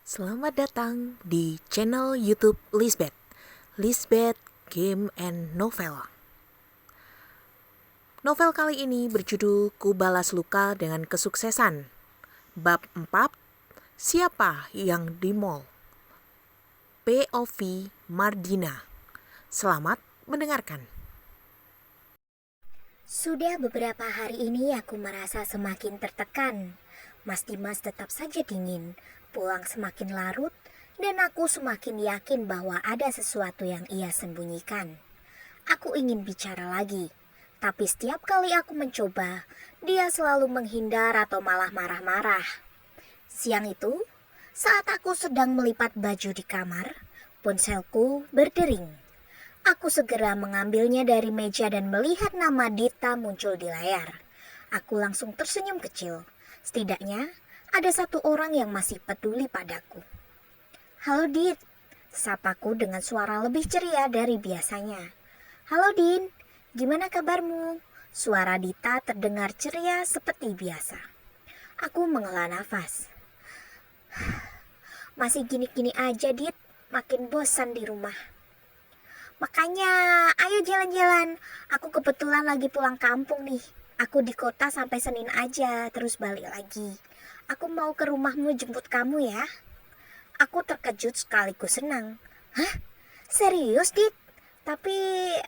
Selamat datang di channel YouTube Lisbeth Game and Novel. Novel kali ini berjudul Ku Balas Luka dengan Kesuksesan. Bab 4, Siapa yang di Mall? POV Mardina. Selamat mendengarkan. Sudah beberapa hari ini aku merasa semakin tertekan. Mas Dimas tetap saja dingin, pulang semakin larut, dan aku semakin yakin bahwa ada sesuatu yang ia sembunyikan. Aku ingin bicara lagi, tapi setiap kali aku mencoba, dia selalu menghindar atau malah marah-marah. Siang itu, saat aku sedang melipat baju di kamar, ponselku berdering. Aku segera mengambilnya dari meja dan melihat nama Dita muncul di layar. Aku langsung tersenyum kecil. Setidaknya ada satu orang yang masih peduli padaku. "Halo Dit," sapaku dengan suara lebih ceria dari biasanya. "Halo Din, gimana kabarmu?" Suara Dita terdengar ceria seperti biasa. Aku menghela nafas. "Masih gini-gini aja Dit, makin bosan di rumah." "Makanya, ayo jalan-jalan. Aku kebetulan lagi pulang kampung nih. Aku di kota sampai Senin aja, terus balik lagi. Aku mau ke rumahmu jemput kamu ya." Aku terkejut sekaligus senang. "Hah? Serius, Dit? Tapi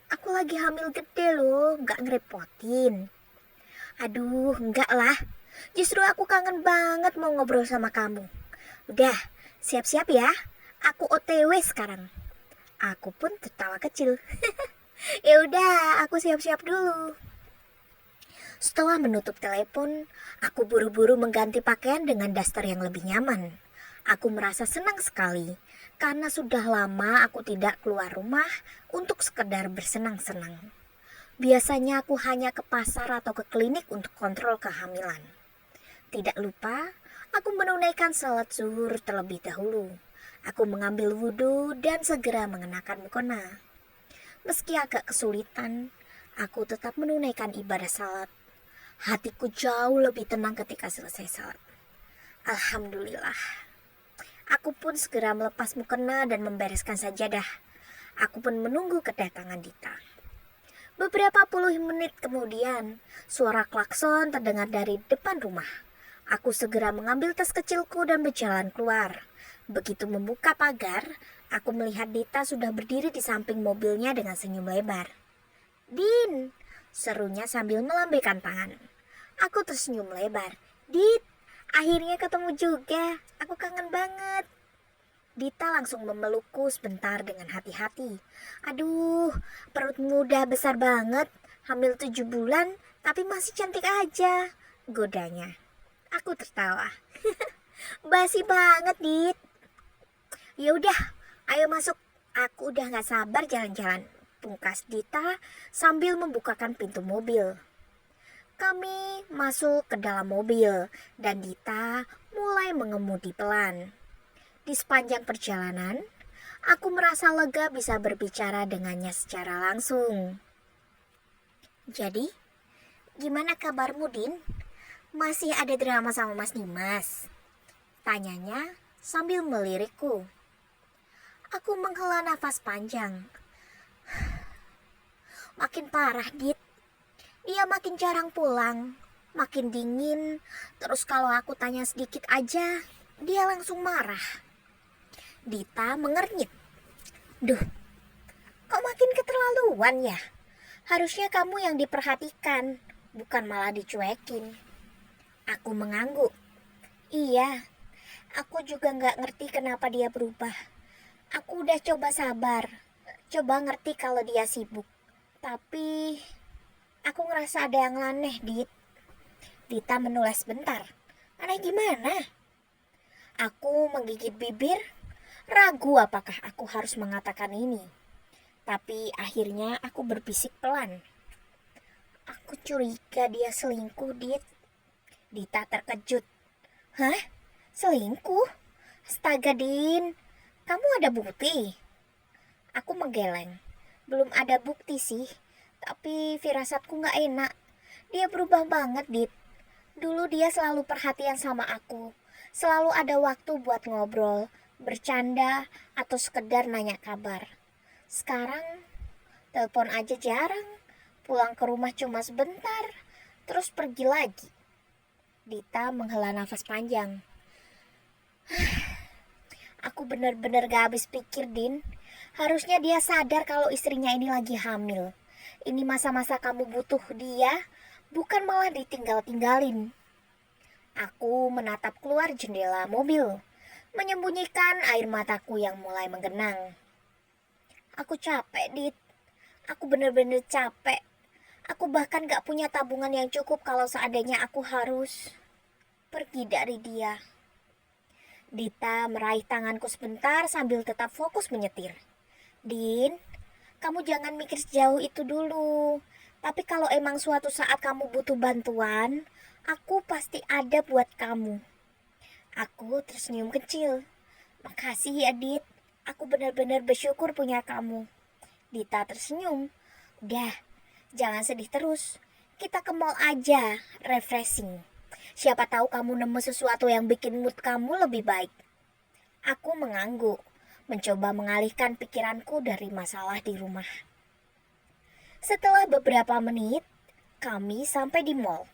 aku lagi hamil gede loh, gak ngerepotin." "Aduh, enggak lah. Justru aku kangen banget mau ngobrol sama kamu. Udah, siap-siap ya. Aku OTW sekarang." Aku pun tertawa kecil. "Ya udah, aku siap-siap dulu." Setelah menutup telepon, aku buru-buru mengganti pakaian dengan daster yang lebih nyaman. Aku merasa senang sekali karena sudah lama aku tidak keluar rumah untuk sekedar bersenang-senang. Biasanya aku hanya ke pasar atau ke klinik untuk kontrol kehamilan. Tidak lupa, aku menunaikan salat zuhur terlebih dahulu. Aku mengambil wudhu dan segera mengenakan mukena. Meski agak kesulitan, aku tetap menunaikan ibadah salat. Hatiku jauh lebih tenang ketika selesai salat. Alhamdulillah. Aku pun segera melepas mukena dan membereskan sajadah. Aku pun menunggu kedatangan Dita. Beberapa puluh menit kemudian, suara klakson terdengar dari depan rumah. Aku segera mengambil tas kecilku dan berjalan keluar. Begitu membuka pagar, aku melihat Dita sudah berdiri di samping mobilnya dengan senyum lebar. "Din!" serunya sambil melambaikan tangan. Aku tersenyum lebar. "Dit, akhirnya ketemu juga. Aku kangen banget." Dita langsung memelukku sebentar dengan hati-hati. "Aduh, perutmu udah besar banget. Hamil 7 bulan, tapi masih cantik aja," godanya. Aku tertawa. "Basi banget, Dit." "Ya udah, ayo masuk. Aku udah gak sabar jalan-jalan," pungkas Dita sambil membukakan pintu mobil. Kami masuk ke dalam mobil dan Dita mulai mengemudi pelan. Di sepanjang perjalanan, aku merasa lega bisa berbicara dengannya secara langsung. "Jadi, gimana kabarmu, Din? Masih ada drama sama Mas Dimas?" tanyanya sambil melirikku. Aku menghela nafas panjang. "Makin parah, Dit. Dia makin jarang pulang, makin dingin. Terus kalau aku tanya sedikit aja, dia langsung marah." Dita mengernyit. "Duh, kok makin keterlaluan ya? Harusnya kamu yang diperhatikan, bukan malah dicuekin." Aku mengangguk. "Iya, aku juga gak ngerti kenapa dia berubah. Aku udah coba sabar, coba ngerti kalau dia sibuk. Tapi aku ngerasa ada yang aneh, Dit." Dita menulis bentar. "Aneh gimana?" Aku menggigit bibir, ragu apakah aku harus mengatakan ini. Tapi akhirnya aku berbisik pelan. "Aku curiga dia selingkuh, Dit." Dita terkejut. "Hah? Selingkuh? Astaga, Din. Kamu ada bukti?" Aku menggeleng. "Belum ada bukti sih, tapi firasatku gak enak. Dia berubah banget, Dit. Dulu dia selalu perhatian sama aku. Selalu ada waktu buat ngobrol, bercanda, atau sekedar nanya kabar. Sekarang telepon aja jarang, pulang ke rumah cuma sebentar, terus pergi lagi. Dita menghela nafas panjang. Aku bener-bener gak habis pikir, Din. Harusnya dia sadar kalau istrinya ini lagi hamil. Ini masa-masa kamu butuh dia, bukan malah ditinggal-tinggalin. Aku menatap keluar jendela mobil, menyembunyikan air mataku yang mulai menggenang. Aku capek, Dit. Aku bener-bener capek. Aku bahkan gak punya tabungan yang cukup kalau seandainya aku harus pergi dari dia. Dita meraih tanganku sebentar sambil tetap fokus menyetir. Din, kamu jangan mikir sejauh itu dulu. Tapi kalau emang suatu saat kamu butuh bantuan, aku pasti ada buat kamu. Aku tersenyum kecil. Makasih ya, Dit. Aku benar-benar bersyukur punya kamu. Dita tersenyum. Udah, jangan sedih terus. Kita ke mall aja, refreshing. Siapa tahu kamu nemu sesuatu yang bikin mood kamu lebih baik. Aku mengangguk, mencoba mengalihkan pikiranku dari masalah di rumah. Setelah beberapa menit, kami sampai di mall.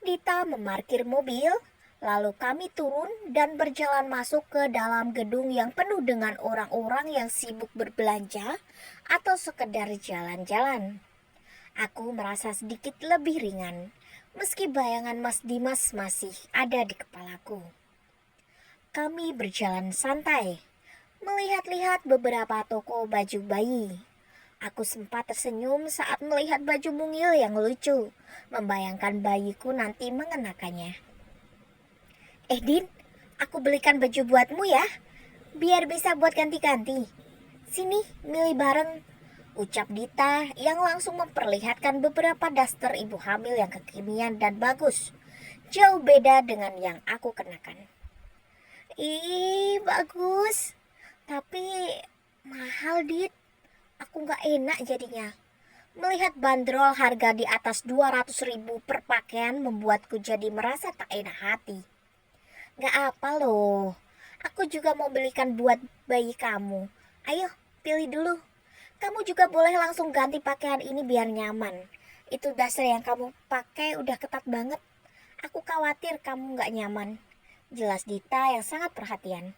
Dita memarkir mobil, lalu kami turun dan berjalan masuk ke dalam gedung yang penuh dengan orang-orang yang sibuk berbelanja atau sekedar jalan-jalan. Aku merasa sedikit lebih ringan, meski bayangan Mas Dimas masih ada di kepalaku. Kami berjalan santai, melihat-lihat beberapa toko baju bayi. Aku sempat tersenyum saat melihat baju mungil yang lucu, membayangkan bayiku nanti mengenakannya. Din, aku belikan baju buatmu ya, biar bisa buat ganti-ganti. Sini, milih bareng, ucap Dita yang langsung memperlihatkan beberapa daster ibu hamil yang kekinian dan bagus. Jauh beda dengan yang aku kenakan. Ih, bagus. Tapi mahal, Dit. Aku gak enak jadinya. Melihat bandrol harga di atas 200.000 per pakaian membuatku jadi merasa tak enak hati. Gak apa loh. Aku juga mau belikan buat bayi kamu. Ayo, pilih dulu. Kamu juga boleh langsung ganti pakaian ini biar nyaman. Itu dasar yang kamu pakai udah ketat banget. Aku khawatir kamu gak nyaman. Jelas Dita yang sangat perhatian.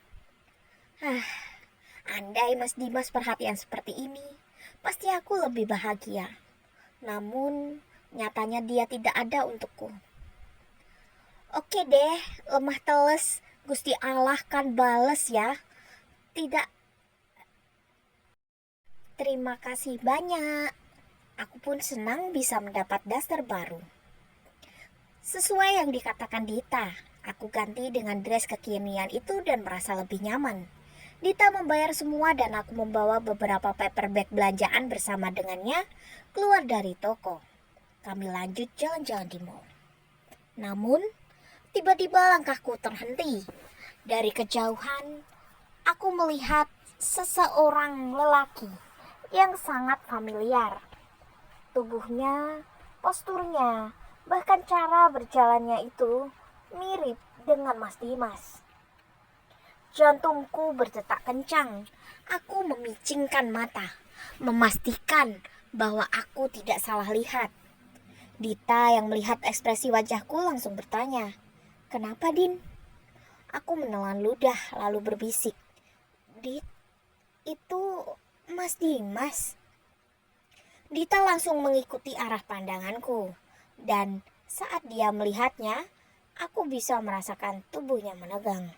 Andai Mas Dimas perhatian seperti ini, pasti aku lebih bahagia. Namun, nyatanya dia tidak ada untukku. Oke deh, lemah teles, Gusti Allah kan bales ya. Tidak. Terima kasih banyak. Aku pun senang bisa mendapat daster baru. Sesuai yang dikatakan Dita, aku ganti dengan dress kekinian itu dan merasa lebih nyaman. Dita membayar semua dan aku membawa beberapa paper bag belanjaan bersama dengannya keluar dari toko. Kami lanjut jalan-jalan di mall. Namun, tiba-tiba langkahku terhenti. Dari kejauhan, aku melihat seseorang lelaki yang sangat familiar. Tubuhnya, posturnya, bahkan cara berjalannya itu mirip dengan Mas Dimas. Jantungku berdetak kencang. Aku memicingkan mata, memastikan bahwa aku tidak salah lihat. Dita yang melihat ekspresi wajahku langsung bertanya, "Kenapa, Din?" Aku menelan ludah lalu berbisik, "Dit, itu Mas Dimas." Dita langsung mengikuti arah pandanganku, dan saat dia melihatnya, aku bisa merasakan tubuhnya menegang.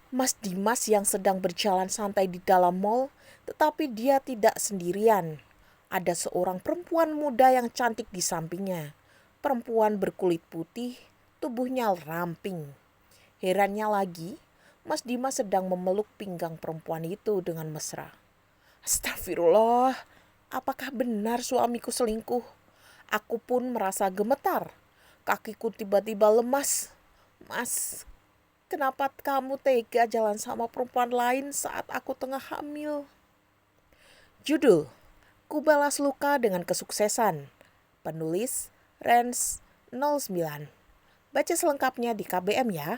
Mas Dimas yang sedang berjalan santai di dalam mall, tetapi dia tidak sendirian. Ada seorang perempuan muda yang cantik di sampingnya. Perempuan berkulit putih, tubuhnya ramping. Herannya lagi, Mas Dimas sedang memeluk pinggang perempuan itu dengan mesra. Astagfirullah, apakah benar suamiku selingkuh? Aku pun merasa gemetar. Kakiku tiba-tiba lemas. Mas, kenapa kamu tega jalan sama perempuan lain saat aku tengah hamil? Judul, Ku Balas Luka dengan Kesuksesan. Penulis, Rens 09. Baca selengkapnya di KBM ya.